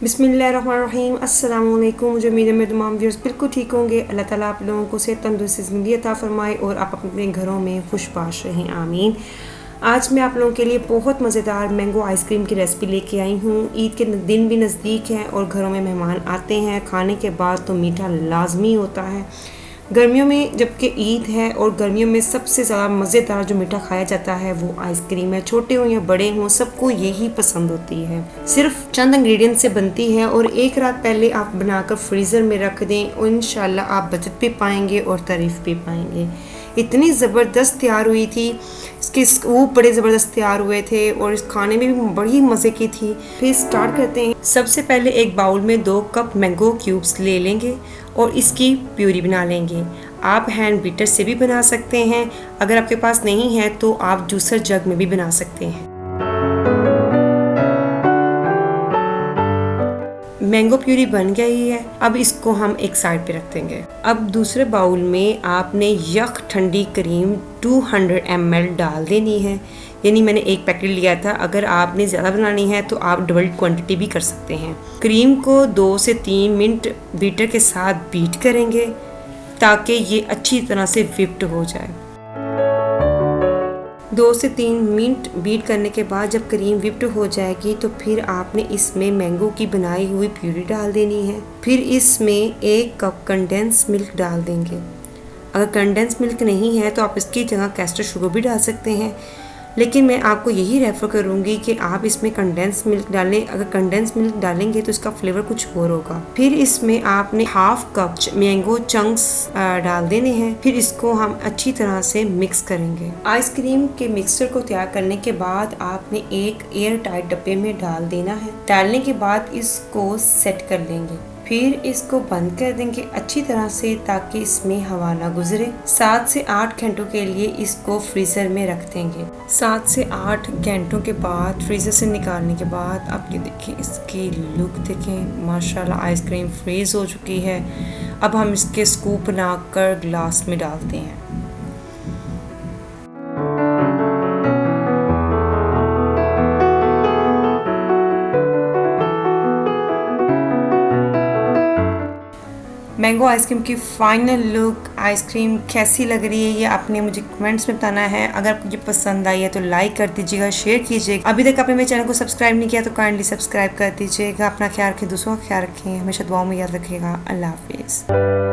बिस्मिल्लाहिर्रहमानिर्रहीम। अस्सलाम वालेकुम। मुझे उम्मीद है मेरे तमाम व्यूअर्स बिल्कुल ठीक होंगे। अल्लाह ताला आप लोगों को सेहत तंदुरुस्ती ज़िंदगी अता फ़रमाए और आप अपने घरों में खुशबाश रहें, आमीन। आज मैं आप लोगों के लिए बहुत मज़ेदार मैंगो आइसक्रीम की रेसिपी लेके आई हूँ। ईद के दिन भी नज़दीक हैं और घरों में मेहमान आते हैं। खाने के बाद तो मीठा लाजमी होता है। गर्मियों में जबकि ईद है और गर्मियों में सबसे ज़्यादा मज़ेदार जो मीठा खाया जाता है वो आइसक्रीम है। छोटे हों या बड़े हों, सबको यही पसंद होती है। सिर्फ चंद इंग्रेडिएंट से बनती है और एक रात पहले आप बनाकर फ्रीज़र में रख दें और इंशाल्लाह आप बचत भी पाएंगे और तारीफ़ भी पाएंगे। इतनी ज़बरदस्त तैयार हुई थी, इसके स्कूप बड़े ज़बरदस्त तैयार हुए थे और इस खाने में भी बड़ी मज़े की थी। फिर स्टार्ट करते हैं। सबसे पहले एक बाउल में 2 कप मैंगो क्यूब्स ले लेंगे और इसकी प्यूरी बना लेंगे। आप हैंड बीटर से भी बना सकते हैं, अगर आपके पास नहीं है तो आप जूसर जग में भी बना सकते हैं। मैंगो प्यूरी बन गई है, अब इसको हम एक साइड पे रख देंगे। अब दूसरे बाउल में आपने यख ठंडी क्रीम 200 ml डाल देनी है, यानी मैंने एक पैकेट लिया था। अगर आपने ज़्यादा बनानी है तो आप डबल क्वांटिटी भी कर सकते हैं। क्रीम को 2 से 3 मिनट बीटर के साथ बीट करेंगे ताकि ये अच्छी तरह से विप्ड हो जाए। 2 से 3 मिनट बीट करने के बाद जब क्रीम विप्ड हो जाएगी तो फिर आपने इसमें मैंगो की बनाई हुई प्यूरी डाल देनी है। फिर इसमें 1 कप कंडेंस मिल्क डाल देंगे। अगर कंडेंस मिल्क नहीं है तो आप इसकी जगह कैस्टर शुगर भी डाल सकते हैं, लेकिन मैं आपको यही रेफ़र करूँगी कि आप इसमें कंडेंस मिल्क डालें। अगर कंडेंस मिल्क डालेंगे तो इसका फ्लेवर कुछ और होगा। फिर इसमें आपने 1/2 कप मैंगो चंक्स डाल देने हैं। फिर इसको हम अच्छी तरह से मिक्स करेंगे। आइसक्रीम के मिक्सचर को तैयार करने के बाद आपने एक एयर टाइट डब्बे में डाल देना है। डालने के बाद इसको सेट कर लेंगे। फिर इसको बंद कर देंगे अच्छी तरह से ताकि इसमें हवा ना गुजरे। 7 से 8 घंटों के लिए इसको फ्रीज़र में रख देंगे। 7 से 8 घंटों के बाद फ्रीज़र से निकालने के बाद आप ये देखें, इसकी लुक देखें, माशाल्लाह आइसक्रीम फ्रीज़ हो चुकी है। अब हम इसके स्कूप बनाकर ग्लास में डालते हैं। मैंगो आइसक्रीम की फाइनल लुक, आइसक्रीम कैसी लग रही है ये आपने मुझे कमेंट्स में बताना है। अगर आपको ये पसंद आई है तो लाइक कर दीजिएगा, शेयर कीजिएगा। अभी तक आपने मेरे चैनल को सब्सक्राइब नहीं किया तो काइंडली सब्सक्राइब कर दीजिएगा। अपना ख्याल रखें, दूसरों का ख्याल रखें, हमेशा दुआओं में याद रखिएगा। अल्लाह हाफिज़।